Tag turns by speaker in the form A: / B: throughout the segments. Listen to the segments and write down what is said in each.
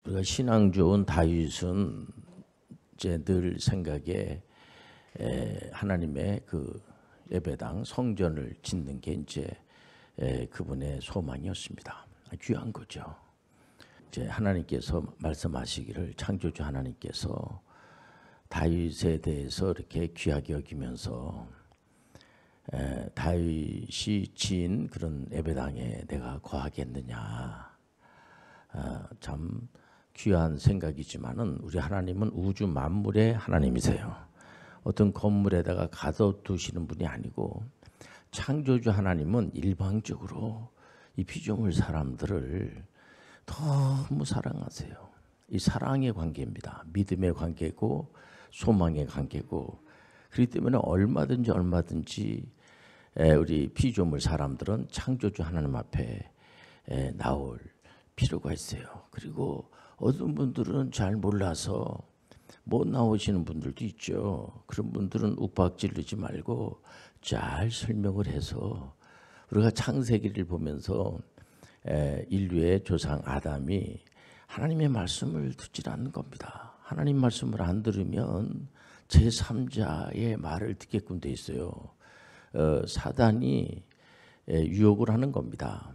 A: 우리가 신앙 좋은 다윗은 이제 늘 생각에 하나님의 그 예배당 성전을 짓는 게 이제 그분의 소망이었습니다. 귀한 거죠. 이제 하나님께서 말씀하시기를 창조주 하나님께서 다윗에 대해서 이렇게 귀하게 여기면서 다윗이 지은 그런 예배당에 내가 거하겠느냐. 참 귀한 생각이지만은 우리 하나님은 우주 만물의 하나님이세요. 어떤 건물에다가 가둬두시는 분이 아니고 창조주 하나님은 일방적으로 이 피조물 사람들을 너무 사랑하세요. 이 사랑의 관계입니다. 믿음의 관계고 소망의 관계고, 그렇기 때문에 얼마든지 우리 피조물 사람들은 창조주 하나님 앞에 나올 필요가 있어요. 그리고 어떤 분들은 잘 몰라서 못 나오시는 분들도 있죠. 그런 분들은 욱박지르지 말고 잘 설명을 해서, 우리가 창세기를 보면서 인류의 조상 아담이 하나님의 말씀을 듣질 않는 겁니다. 하나님 말씀을 안 들으면 제3자의 말을 듣게끔 돼 있어요. 사단이 유혹을 하는 겁니다.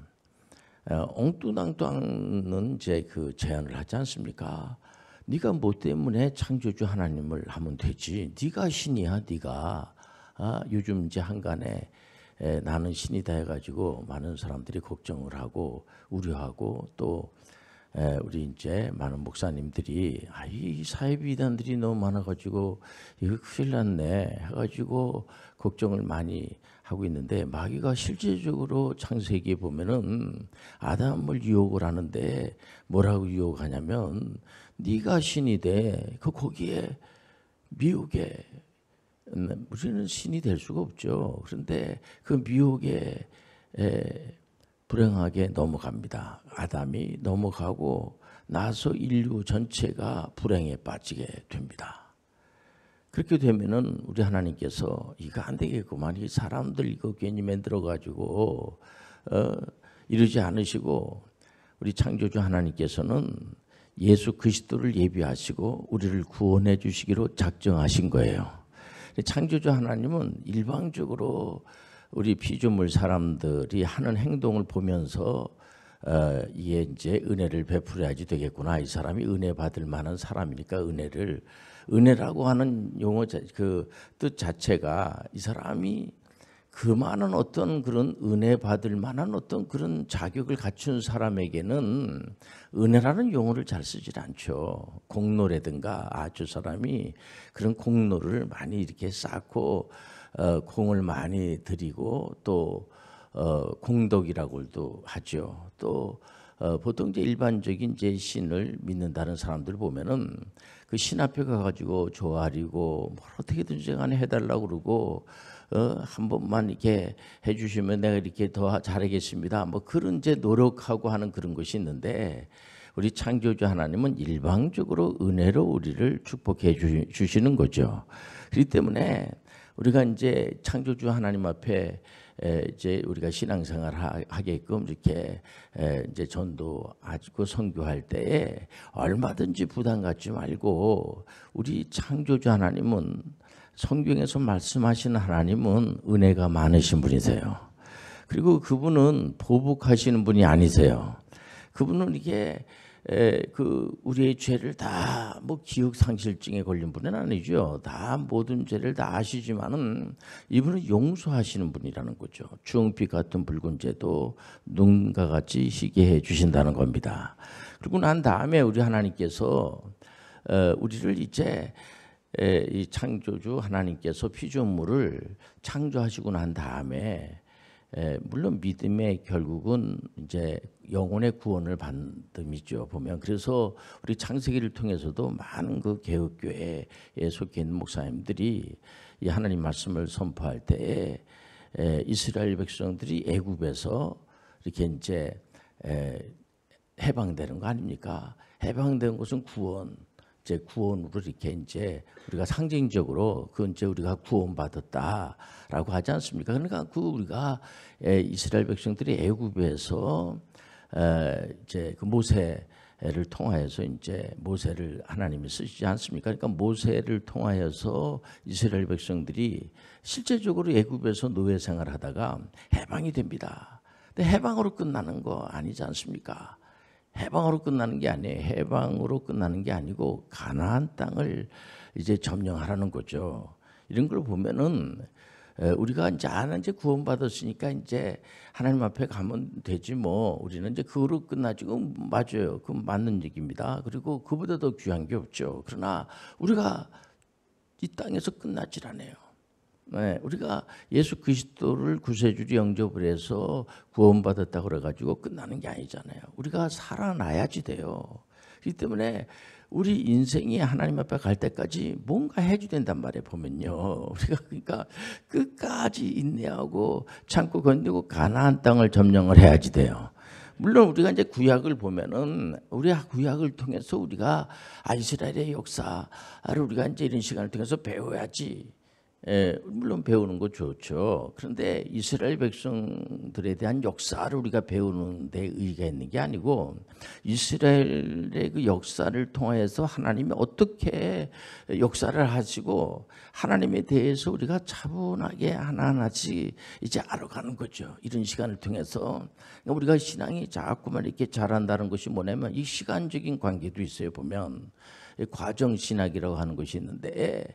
A: 엉뚱당땅은 이제 그 제안을 하지 않습니까? 네가 뭐 때문에 창조주 하나님을 하면 되지? 네가 신이야, 네가. 요즘 이제 한간에 나는 신이다 해가지고 많은 사람들이 걱정을 하고 우려하고, 또 우리 이제 많은 목사님들이 이 사회비단들이 너무 많아가지고 이거 큰일 났네 해가지고 걱정을 많이 하고 있는데, 마귀가 실제적으로 창세기에 보면은 아담을 유혹을 하는데 뭐라고 유혹하냐면, 네가 신이 돼. 거기에 미혹에 우리는 신이 될 수가 없죠. 그런데 그 미혹에 불행하게 넘어갑니다. 아담이 넘어가고 나서 인류 전체가 불행에 빠지게 됩니다. 그렇게 되면은 우리 하나님께서 이거 안 되겠구만, 이 사람들 이거 괜히 만들어 가지고 이러지 않으시고, 우리 창조주 하나님께서는 예수 그리스도를 예비하시고 우리를 구원해 주시기로 작정하신 거예요. 창조주 하나님은 일방적으로 우리 피조물 사람들이 하는 행동을 보면서 이게 이제 은혜를 베풀어야지 되겠구나. 이 사람이 은혜 받을 만한 사람이니까 은혜라고 하는 용어 그 뜻 자체가 이 사람이 그 많은 어떤 그런 은혜 받을 만한 어떤 그런 자격을 갖춘 사람에게는 은혜라는 용어를 잘 쓰질 않죠. 공로라든가 저 사람이 그런 공로를 많이 이렇게 쌓고 공을 많이 들이고 또 공덕이라고도 하죠. 또 보통 이제 일반적인 이제 신을 믿는다는 사람들 보면은 그 신 앞에 가가지고 조아리고 뭘 어떻게든지 간에 해달라고 그러고 한 번만 이렇게 해주시면 내가 이렇게 더 잘하겠습니다. 뭐 그런 이제 노력하고 하는 그런 것이 있는데, 우리 창조주 하나님은 일방적으로 은혜로 우리를 축복해 주시는 거죠. 그렇기 때문에 우리가 이제 창조주 하나님 앞에 이제 우리가 신앙생활 하게끔 이렇게 이제 전도하고 선교할 때에 얼마든지 부담 갖지 말고, 우리 창조주 하나님은, 성경에서 말씀하시는 하나님은 은혜가 많으신 분이세요. 그리고 그분은 보복하시는 분이 아니세요. 그분은 이게 그 우리의 죄를 다 뭐 기억 상실증에 걸린 분은 아니죠. 다 모든 죄를 다 아시지만은 이분은 용서하시는 분이라는 거죠. 주홍빛 같은 붉은 죄도 눈과 같이 희게 해 주신다는 겁니다. 그리고 난 다음에 우리 하나님께서 우리를 이제 이 창조주 하나님께서 피조물을 창조하시고 난 다음에 물론 믿음의 결국은 이제 영혼의 구원을 받음이죠. 보면 그래서 우리 창세기를 통해서도 많은 그 개혁교회에 속해 있는 목사님들이 이 하나님 말씀을 선포할 때에 이스라엘 백성들이 애굽에서 이렇게 이제 해방되는 거 아닙니까? 해방된 것은 구원. 이제 구원으로 이렇게 이제 우리가 상징적으로 그 이제 우리가 구원받았다라고 하지 않습니까? 그러니까 그 우리가 이스라엘 백성들이 애굽에서 이제 그 모세 를 통하여서 이제 모세를 하나님이 쓰시지 않습니까? 그러니까 모세를 통하여서 이스라엘 백성들이 실제적으로 애굽에서 노예 생활하다가 해방이 됩니다. 근데 해방으로 끝나는 거 아니지 않습니까? 해방으로 끝나는 게 아니에요. 해방으로 끝나는 게 아니고 가나안 땅을 이제 점령하라는 거죠. 이런 걸 보면은 우리가 이제 구원받았으니까 이제 하나님 앞에 가면 되지 뭐 우리는 이제 그거로 끝나지. 맞아요. 그 맞는 얘기입니다. 그리고 그보다 더 귀한 게 없죠. 그러나 우리가 이 땅에서 끝나질 않아요. 네, 우리가 예수 그리스도를 구세주로 영접을 해서 구원받았다고 그래가지고 끝나는 게 아니잖아요. 우리가 살아나야지 돼요. 그렇기 때문에 우리 인생이 하나님 앞에 갈 때까지 뭔가 해줘야 된단 말이에요. 보면요, 우리가 그러니까 끝까지 인내하고 참고 견디고 가나안 땅을 점령을 해야지 돼요. 물론 우리가 이제 구약을 보면은 우리 구약을 통해서 우리가 이스라엘의 역사를 우리가 이제 이런 시간을 통해서 배워야지. 물론 배우는 거 좋죠. 그런데 이스라엘 백성들에 대한 역사를 우리가 배우는 데 의의가 있는 게 아니고 이스라엘의 그 역사를 통해서 하나님이 어떻게 역사를 하시고 하나님에 대해서 우리가 차분하게 하나하나씩 이제 알아가는 거죠. 이런 시간을 통해서 우리가 신앙이 자꾸만 이렇게 자란다는 것이 뭐냐면 이 시간적인 관계도 있어요. 보면 과정 신학이라고 하는 것이 있는데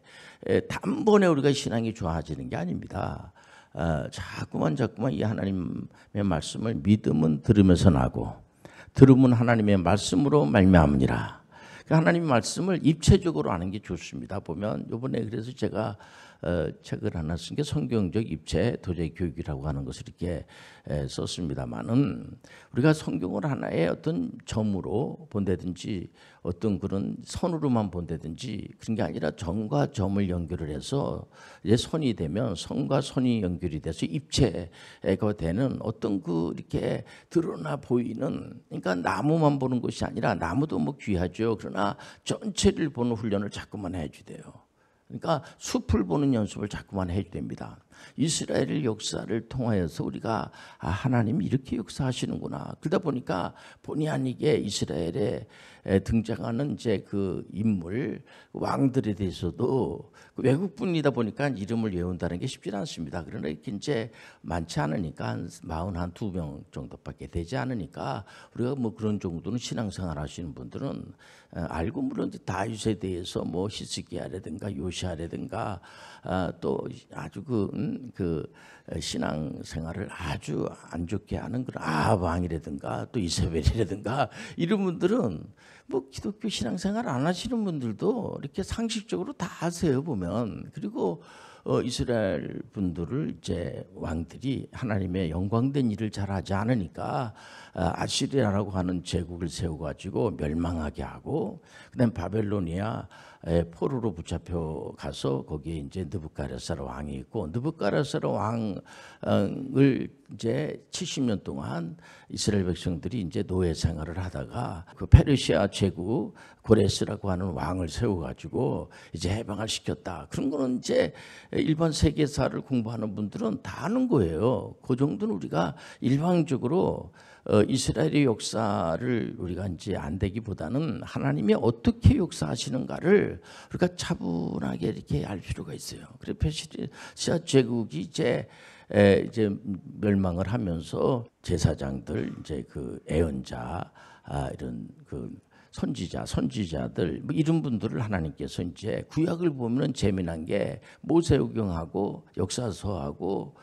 A: 단번에 우리가 신앙이 좋아지는 게 아닙니다. 자꾸만 이 하나님의 말씀을 믿음은 들으면서 나고 들으면 하나님의 말씀으로 말미암으니라. 하나님의 말씀을 입체적으로 아는 게 좋습니다. 보면 이번에 그래서 제가 책을 하나 쓴 게 성경적 입체 도자기 교육이라고 하는 것을 이렇게 썼습니다만은 우리가 성경을 하나의 어떤 점으로 본다든지 어떤 그런 선으로만 본다든지 그런 게 아니라 점과 점을 연결을 해서 이제 선이 되면 선과 선이 연결이 돼서 입체가 되는 어떤 그 이렇게 드러나 보이는, 그러니까 나무만 보는 것이 아니라 나무도 뭐 귀하죠. 그러나 전체를 보는 훈련을 자꾸만 해줘야 돼요. 그러니까 숲을 보는 연습을 자꾸만 해야 됩니다. 이스라엘 역사를 통하여서 우리가 하나님이 이렇게 역사하시는구나. 그러다 보니까 본의 아니게 이스라엘에 등장하는 이제 그 인물 왕들에 대해서도 외국 분이다 보니까 이름을 외운다는 게 쉽지 않습니다. 그러나 이렇게 이제 많지 않으니까 한 42명 정도밖에 되지 않으니까 우리가 뭐 그런 정도는 신앙생활 하시는 분들은 알고, 물론 다윗에 대해서 뭐 히스기야라든가 요시야라든가 또 아주 그 신앙생활을 아주 안 좋게 하는 그런 아합 왕이라든가 또 이세벨이라든가 이런 분들은 뭐 기독교 신앙생활 안 하시는 분들도 이렇게 상식적으로 다 아세요 보면. 그리고 이스라엘 분들을 이제 왕들이 하나님의 영광된 일을 잘하지 않으니까 아시리아라고 하는 제국을 세워가지고 멸망하게 하고, 그다음 바벨로니아 포로로 붙잡혀 가서 거기에 이제 느부갓네살 왕이 있고, 느부갓네살 왕을 이제 70년 동안 이스라엘 백성들이 이제 노예 생활을 하다가 그 페르시아 제국 고레스라고 하는 왕을 세워가지고 이제 해방을 시켰다. 그런 거는 이제 일반 세계사를 공부하는 분들은 다 아는 거예요. 그 정도는 우리가 일방적으로 이스라엘의 역사를 우리가 이제 안 되기보다는 하나님이 어떻게 역사하시는가를 우리가 차분하게 이렇게 알 필요가 있어요. 그래서 페르시아 제국이 이제 멸망을 하면서 제사장들, 이제 그 애언자, 이런 그 선지자들 뭐 이런 분들을 하나님께서 이제 구약을 보면은 재미난 게 모세오경하고 역사서하고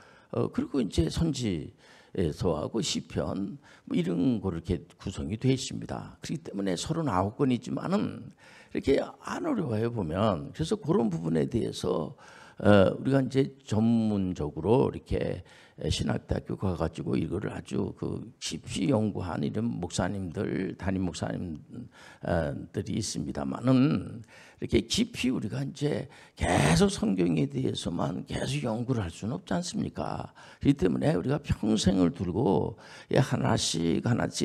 A: 그리고 이제 선지서하고 시편 뭐 이런 거 이렇게 구성이 되어 있습니다. 그렇기 때문에 39권이지만은 이렇게 안 어려워요 보면. 그래서 그런 부분에 대해서 우리가 이제 전문적으로 이렇게 신학대학교 가가지고 이거를 아주 그 깊이 연구한 이런 목사님들, 담임 목사님들이 있습니다만은 이렇게 깊이 우리가 이제 계속 성경에 대해서만 계속 연구를 할 수는 없지 않습니까? 그렇기 때문에 우리가 평생을 두고 하나씩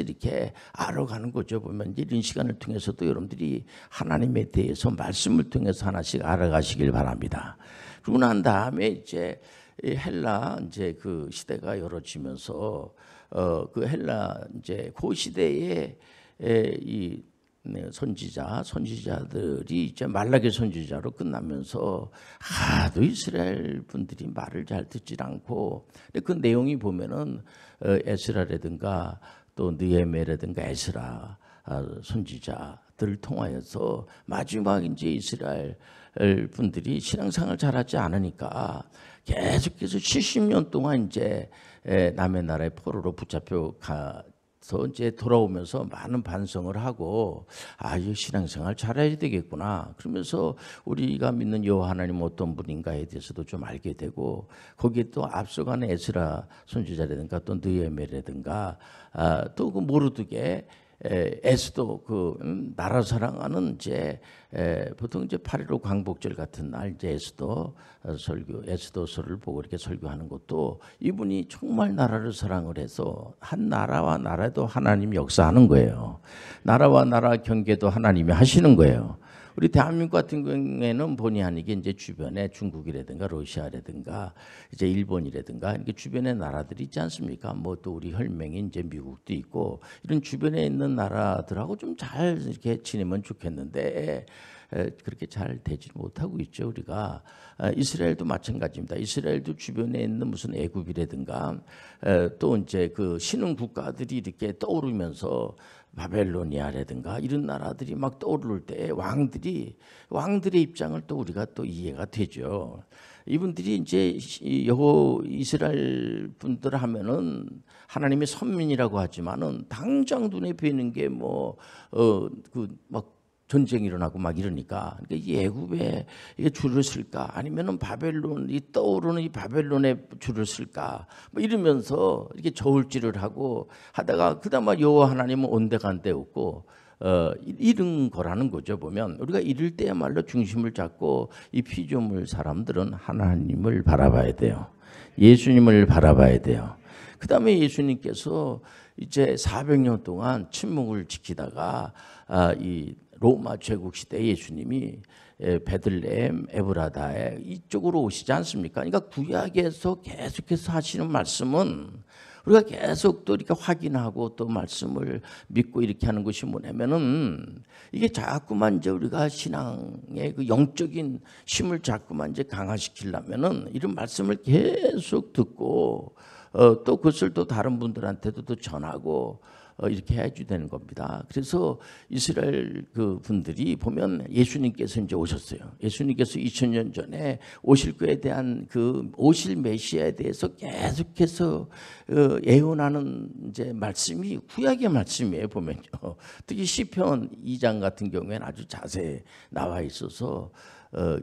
A: 이렇게 알아가는 거죠. 보면 이런 시간을 통해서도 여러분들이 하나님에 대해서 말씀을 통해서 하나씩 알아가시길 바랍니다. 그러고 난 다음에 이제 헬라 이제 그 시대가 열어지면서 그 헬라 이제 그 시대에 이 선지자들이 이제 말라기 선지자로 끝나면서 하도 이스라엘 분들이 말을 잘 듣지 않고, 근데 그 내용이 보면은 에스라라든가 또 느헤미야라든가 에스라 선지자들을 통하여서 마지막 이제 이스라엘 분들이 신앙생활 잘하지 않으니까 계속해서 70년 동안 이제 남의 나라의 포로로 붙잡혀 가서 이제 돌아오면서 많은 반성을 하고, 이 신앙생활 잘해야 되겠구나 그러면서 우리가 믿는 여호와 하나님 어떤 분인가에 대해서도 좀 알게 되고, 거기에 또 앞서가는 에스라 선지자라든가 또 느헤미야라든가 또 그 모르드게 에스도 그 나라 사랑하는 이제 보통 이제 8.15 광복절 같은 날 이제 에스도서를 보고 이렇게 설교하는 것도 이분이 정말 나라를 사랑을 해서 한 나라와 나라도 하나님이 역사하는 거예요. 나라와 나라 경계도 하나님이 하시는 거예요. 우리 대한민국 같은 경우에는 본의 아니게 이제 주변에 중국이라든가 러시아라든가 이제 일본이라든가 이렇게 주변의 나라들이 있지 않습니까? 뭐 또 우리 혈맹인 이제 미국도 있고, 이런 주변에 있는 나라들하고 좀 잘 이렇게 지내면 좋겠는데 그렇게 잘 되지 못하고 있죠. 우리가 이스라엘도 마찬가지입니다. 이스라엘도 주변에 있는 무슨 애굽이라든가 또 이제 그 신흥 국가들이 이렇게 떠오르면서 바벨로니아라든가 이런 나라들이 막 떠오를 때 왕들의 입장을 또 우리가 또 이해가 되죠. 이분들이 이제 이스라엘 분들 하면은 하나님의 선민이라고 하지만은 당장 눈에 뵈는 게 뭐 막 전쟁이 일어나고 막 이러니까, 그러니까 이 애굽에 이게 줄을 쓸까 아니면은 바벨론이 떠오르는 이 바벨론에 줄을 쓸까 뭐 이러면서 이렇게 저울질을 하고 하다가 그나마 여호와 하나님은 온데간데 없고 이런 거라는 거죠. 보면 우리가 이럴 때야말로 중심을 잡고 이 피조물 사람들은 하나님을 바라봐야 돼요. 예수님을 바라봐야 돼요. 그 다음에 예수님께서 이제 400년 동안 침묵을 지키다가 이 로마 제국 시대 예수님이 베들레헴 에브라다에 이쪽으로 오시지 않습니까? 그러니까 구약에서 계속해서 하시는 말씀은 우리가 계속 또 이렇게 확인하고 또 말씀을 믿고 이렇게 하는 것이 뭐냐면은, 이게 자꾸만 이제 우리가 신앙의 그 영적인 힘을 자꾸만 이제 강화시키려면은 이런 말씀을 계속 듣고 또 그것을 또 다른 분들한테도 또 전하고 이렇게 해야 되는 겁니다. 그래서 이스라엘 그 분들이 보면 예수님께서 이제 오셨어요. 예수님께서 2000년 전에 오실 거에 대한 그 오실 메시아에 대해서 계속해서 예언하는 이제 말씀이 구약의 말씀이에요. 보면요. 특히 시편 2장 같은 경우에는 아주 자세히 나와 있어서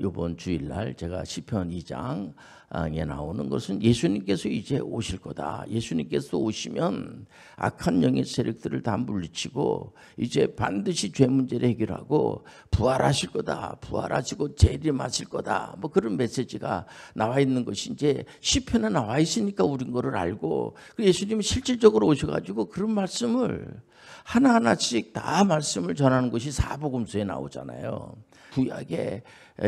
A: 이번 주일날 제가 시편 2장에 나오는 것은 예수님께서 이제 오실 거다. 예수님께서 오시면 악한 영의 세력들을 다 물리치고 이제 반드시 죄 문제를 해결하고 부활하실 거다. 부활하시고 재림하실 거다. 뭐 그런 메시지가 나와 있는 것이 이제 시편에 나와 있으니까 우린 거를 알고, 예수님이 실질적으로 오셔가지고 그런 말씀을 하나하나씩 다 말씀을 전하는 것이 사복음서에 나오잖아요. 구약의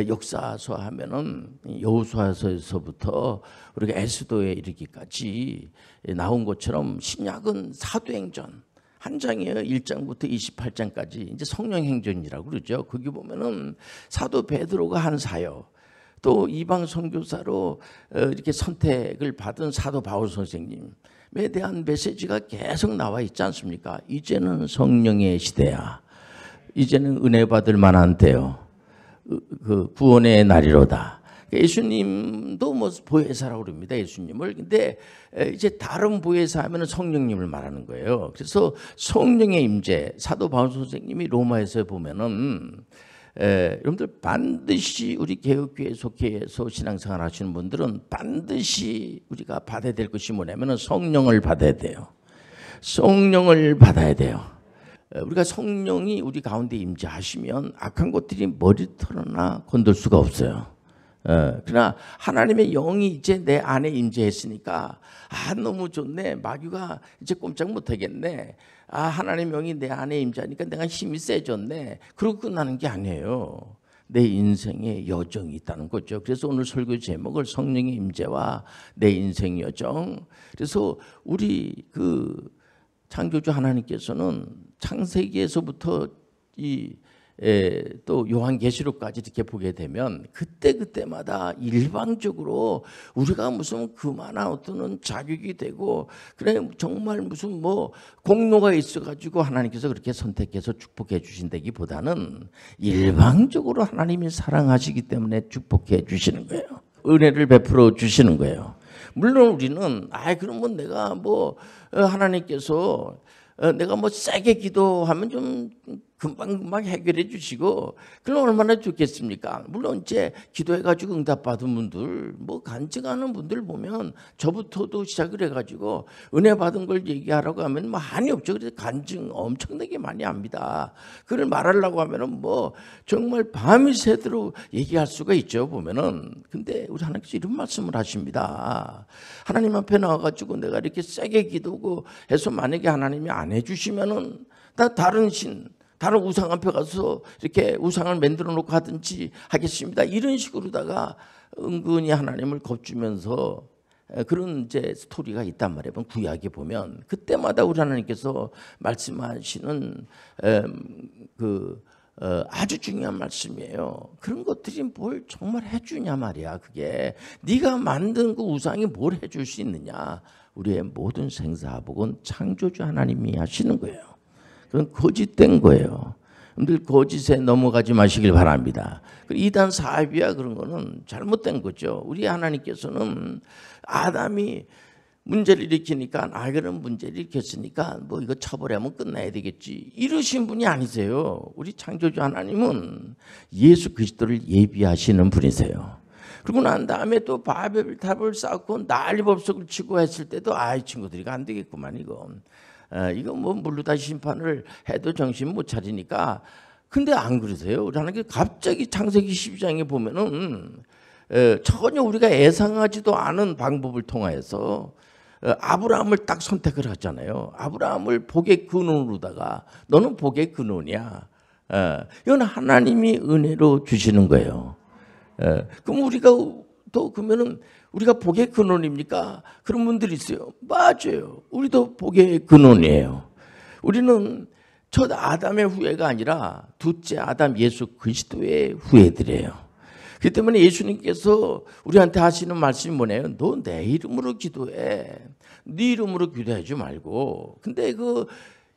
A: 역사서 하면은 여호수아서에서부터 우리가 에스더에 이르기까지 나온 것처럼 신약은 사도행전 한 장이에요. 1장부터 28장까지 이제 성령행전이라고 그러죠. 거기 보면은 사도 베드로가 한 사역, 또 이방 선교사로 이렇게 선택을 받은 사도 바울 선생님에 대한 메시지가 계속 나와 있지 않습니까? 이제는 성령의 시대야. 이제는 은혜 받을 만한 때요. 그 구원의 날이로다. 예수님도 뭐 보혜사라고 그럽니다. 예수님을. 근데 이제 다른 보혜사 하면은 성령님을 말하는 거예요. 그래서 성령의 임재, 사도 바울 선생님이 로마에서 보면은 여러분들 반드시 우리 개혁교회 속해서 신앙생활 하시는 분들은 반드시 우리가 받아야 될 것이 뭐냐면은 성령을 받아야 돼요. 성령을 받아야 돼요. 우리가 성령이 우리 가운데 임재하시면 악한 것들이 머리털어나 건들 수가 없어요. 그러나 하나님의 영이 이제 내 안에 임재했으니까 너무 좋네. 마귀가 이제 꼼짝 못하겠네. 하나님의 영이 내 안에 임재하니까 내가 힘이 세졌네. 그러고 끝나는 게 아니에요. 내 인생에 여정이 있다는 거죠. 그래서 오늘 설교 제목을 성령의 임재와 내 인생 여정. 그래서 우리 창조주 하나님께서는 창세기에서부터 또 요한계시록까지 이렇게 보게 되면 그때마다 일방적으로 우리가 무슨 그만한 어떤 자격이 되고 그래 정말 무슨 뭐 공로가 있어가지고 하나님께서 그렇게 선택해서 축복해 주신다기보다는 일방적으로 하나님이 사랑하시기 때문에 축복해 주시는 거예요. 은혜를 베풀어 주시는 거예요. 물론 우리는 그러면 내가 뭐 하나님께서 내가 뭐 세게 기도하면 좀 금방 해결해 주시고 그럼 얼마나 좋겠습니까? 물론 이제 기도해가지고 응답받은 분들 뭐 간증하는 분들 보면 저부터도 시작을 해가지고 은혜 받은 걸 얘기하라고 하면 뭐 한이 없죠. 그래서 간증 엄청나게 많이 합니다. 그걸 말하려고 하면은 뭐 정말 밤이 새도록 얘기할 수가 있죠. 보면은 근데 우리 하나님께서 이런 말씀을 하십니다. 하나님 앞에 나와가지고 내가 이렇게 세게 기도고 해서 만약에 하나님이 안 해주시면은 나 다른 우상 앞에 가서 이렇게 우상을 만들어 놓고 하든지 하겠습니다. 이런 식으로다가 은근히 하나님을 겁주면서 그런 이제 스토리가 있단 말이에요. 구약에 보면 그때마다 우리 하나님께서 말씀하시는 아주 중요한 말씀이에요. 그런 것들이 뭘 정말 해주냐 말이야. 그게 네가 만든 그 우상이 뭘 해줄 수 있느냐. 우리의 모든 생사복은 창조주 하나님이 하시는 거예요. 그건 거짓된 거예요. 여러분들 거짓에 넘어가지 마시길 바랍니다. 이단 사업이야 그런 거는 잘못된 거죠. 우리 하나님께서는 아담이 문제를 일으키니까 그런 문제를 일으켰으니까 뭐 이거 처벌하면 끝나야 되겠지 이러신 분이 아니세요. 우리 창조주 하나님은 예수 그리스도를 예비하시는 분이세요. 그리고 난 다음에 또 바벨탑을 쌓고 난리법석을 치고 했을 때도 이 친구들이가 안 되겠구만 이거 뭐 물루다 심판을 해도 정신 못 차리니까. 근데 안 그러세요. 우리 하나님께 갑자기 창세기 12장에 보면은 전혀 우리가 예상하지도 않은 방법을 통하여서 아브라함을 딱 선택을 하잖아요. 아브라함을 복의 근원으로다가 너는 복의 근원이야. 이건 하나님이 은혜로 주시는 거예요. 그럼 우리가 또 그러면은 우리가 복의 근원입니까? 그런 분들이 있어요. 맞아요. 우리도 복의 근원이에요. 우리는 첫 아담의 후예가 아니라 둘째 아담 예수 그리스도의 후예들이에요. 그렇기 때문에 예수님께서 우리한테 하시는 말씀이 뭐냐면 너 내 이름으로 기도해. 네 이름으로 기도하지 말고. 근데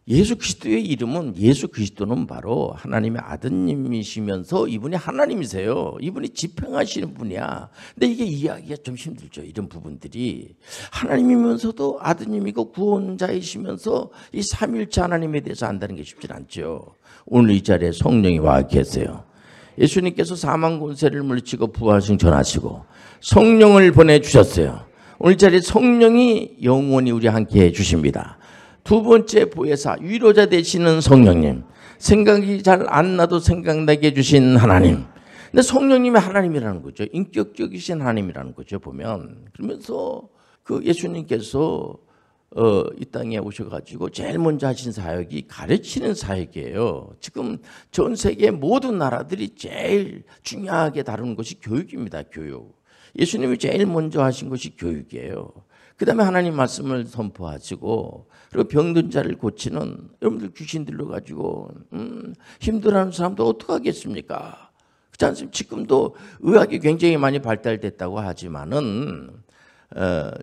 A: 예수 그리스도의 이름은 예수 그리스도는 바로 하나님의 아드님이시면서 이분이 하나님이세요. 이분이 집행하시는 분이야. 근데 이게 이해하기가 좀 힘들죠. 이런 부분들이 하나님이면서도 아드님이고 구원자이시면서 이 삼일체 하나님에 대해서 안다는 게 쉽지 않죠. 오늘 이 자리에 성령이 와 계세요. 예수님께서 사망 권세를 물리치고 부활승 전하시고 성령을 보내주셨어요. 오늘 이 자리에 성령이 영원히 우리 함께 해주십니다. 두 번째 보혜사 위로자 되시는 성령님, 생각이 잘 안 나도 생각나게 해주신 하나님. 근데 성령님이 하나님이라는 거죠. 인격적이신 하나님이라는 거죠. 보면 그러면서 예수님께서 이 땅에 오셔가지고 제일 먼저 하신 사역이 가르치는 사역이에요. 지금 전 세계 모든 나라들이 제일 중요하게 다루는 것이 교육입니다. 교육. 예수님이 제일 먼저 하신 것이 교육이에요. 그 다음에 하나님 말씀을 선포하시고 그리고 병든 자를 고치는 여러분들 귀신 들려가지고 힘들어하는 사람도 어떡하겠습니까? 그렇지 않습니까? 지금도 의학이 굉장히 많이 발달됐다고 하지만은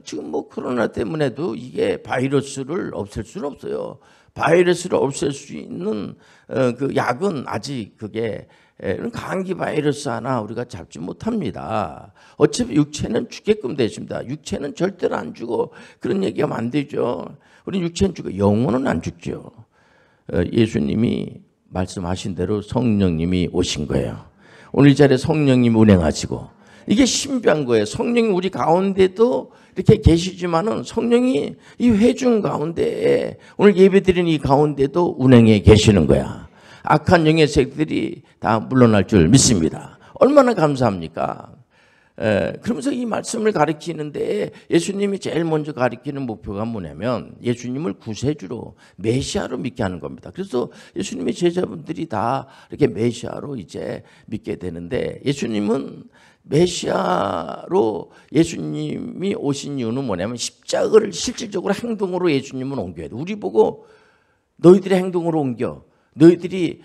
A: 지금 뭐 코로나 때문에도 이게 바이러스를 없앨 수는 없어요. 바이러스를 없앨 수 있는 그 약은 아직 그게 감기 바이러스 하나 우리가 잡지 못합니다. 어차피 육체는 죽게끔 되십니다. 육체는 절대로 안 죽어. 그런 얘기하면 안 되죠. 우리 육체는 죽어. 영혼은 안 죽죠. 예수님이 말씀하신 대로 성령님이 오신 거예요. 오늘 이 자리에 성령님이 운행하시고 이게 신비한 거예요. 성령이 우리 가운데도 이렇게 계시지만은 성령이 이 회중 가운데에 오늘 예배드리는 이 가운데도 운행해 계시는 거야. 악한 영의 세력들이 다 물러날 줄 믿습니다. 얼마나 감사합니까? 그러면서 이 말씀을 가르치는데 예수님이 제일 먼저 가르치는 목표가 뭐냐면 예수님을 구세주로 메시아로 믿게 하는 겁니다. 그래서 예수님의 제자분들이 다 이렇게 메시아로 이제 믿게 되는데 예수님은 메시아로 예수님이 오신 이유는 뭐냐면 십자가를 실질적으로 행동으로 예수님은 옮겨야 돼. 우리 보고 너희들의 행동으로 옮겨. 너희들이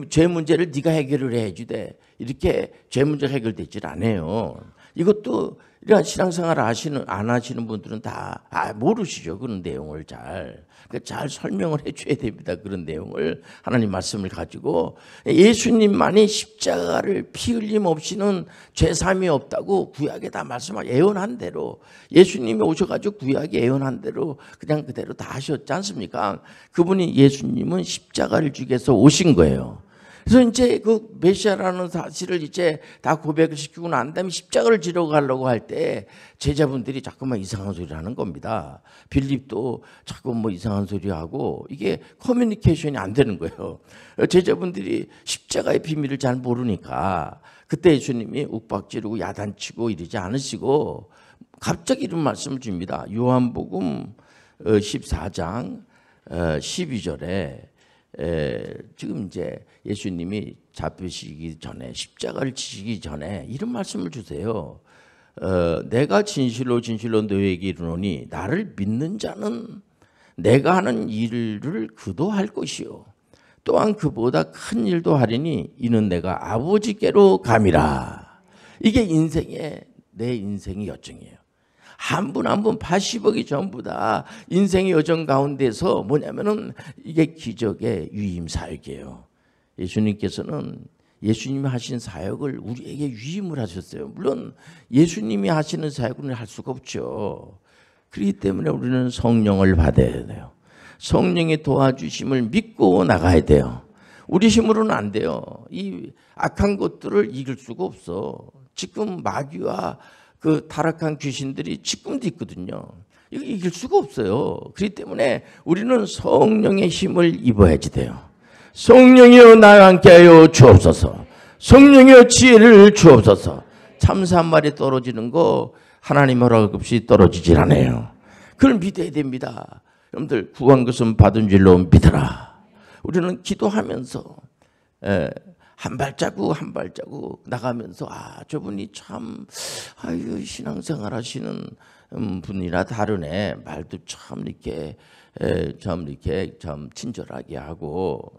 A: 죄 문제를 네가 해결을 해야지 돼. 이렇게 죄 문제가 해결되질 않아요. 이것도 이런 신앙생활 안 하시는 분들은 다 모르시죠. 그런 내용을 그러니까 잘 설명을 해줘야 됩니다. 그런 내용을 하나님 말씀을 가지고 예수님만이 십자가를 피 흘림 없이는 죄삼이 없다고 구약에 다 예언한 대로 예수님이 오셔가지고 구약에 예언한 대로 그냥 그대로 다 하셨지 않습니까? 그분이 예수님은 십자가를 지기 위해서 오신 거예요. 그래서 이제 그 메시아라는 사실을 이제 다 고백을 시키고 난 다음에 십자가를 지러 가려고 할 때 제자분들이 자꾸만 이상한 소리를 하는 겁니다. 빌립도 자꾸 뭐 이상한 소리 하고 이게 커뮤니케이션이 안 되는 거예요. 제자분들이 십자가의 비밀을 잘 모르니까 그때 예수님이 욱박지르고 야단치고 이러지 않으시고 갑자기 이런 말씀을 줍니다. 요한복음 14장 12절에 지금 이제 예수님이 잡히시기 전에 십자가를 지시기 전에 이런 말씀을 주세요. 내가 진실로 진실로 너희에게 이르노니 나를 믿는 자는 내가 하는 일을 그도 할 것이요 또한 그보다 큰 일도 하리니 이는 내가 아버지께로 감이라. 이게 내 인생의 여정이에요. 한 분 한 분 80억이 전부 다 인생의 여정 가운데서 뭐냐면은 이게 기적의 위임 사역이에요. 예수님께서는 예수님이 하신 사역을 우리에게 위임을 하셨어요. 물론 예수님이 하시는 사역은 할 수가 없죠. 그렇기 때문에 우리는 성령을 받아야 돼요. 성령의 도와주심을 믿고 나가야 돼요. 우리 힘으로는 안 돼요. 이 악한 것들을 이길 수가 없어. 지금 마귀와 그 타락한 귀신들이 지금도 있거든요. 이거 이길 수가 없어요. 그렇기 때문에 우리는 성령의 힘을 입어야지 돼요. 성령이여 나와 함께하여 주옵소서. 성령이여 지혜를 주옵소서. 참사 한 마리 떨어지는 거 하나님 허락 없이 떨어지질 않아요. 그걸 믿어야 됩니다. 여러분들 구한 것은 받은 줄로 믿어라. 우리는 기도하면서 한 발자국 한 발자국 나가면서 저분이 참 신앙생활 하시는 분이나 다르네. 말도 참 이렇게 참 친절하게 하고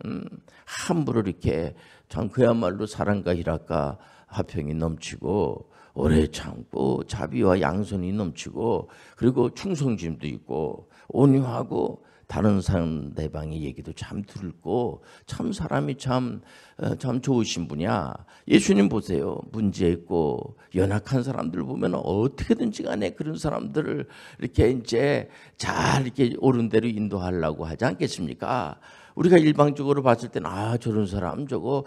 A: 함부로 이렇게 참 그야말로 사랑과 희락과 화평이 넘치고 오래 참고 자비와 양선이 넘치고 그리고 충성심도 있고 온유하고 다른 상대방의 얘기도 참 듣고 참 사람이 참 좋으신 분이야. 예수님 보세요. 문제 있고 연약한 사람들 보면 어떻게든지 간에 그런 사람들을 이렇게 이제 잘 이렇게 옳은 대로 인도하려고 하지 않겠습니까? 우리가 일방적으로 봤을 때는 저런 사람 저거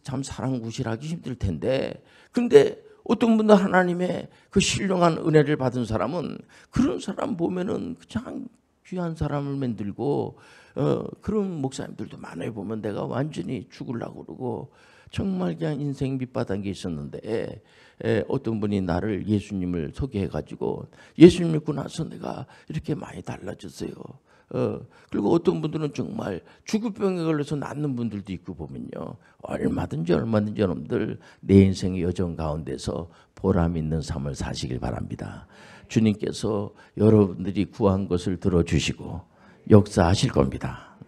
A: 참 사랑 구실하기 힘들 텐데 근데 어떤 분도 하나님의 그 신령한 은혜를 받은 사람은 그런 사람 보면은 그냥 귀한 사람을 만들고 그런 목사님들도 많아요. 보면 내가 완전히 죽으려고 그러고 정말 그냥 인생 밑바닥에 있었는데 어떤 분이 나를 예수님을 소개해가지고 예수님 믿고 나서 내가 이렇게 많이 달라졌어요. 그리고 어떤 분들은 정말 죽을병에 걸려서 낫는 분들도 있고 보면요. 얼마든지 여러분들 내 인생의 여정 가운데서 보람 있는 삶을 사시길 바랍니다. 주님께서 여러분들이 구한 것을 들어주시고 역사하실 겁니다.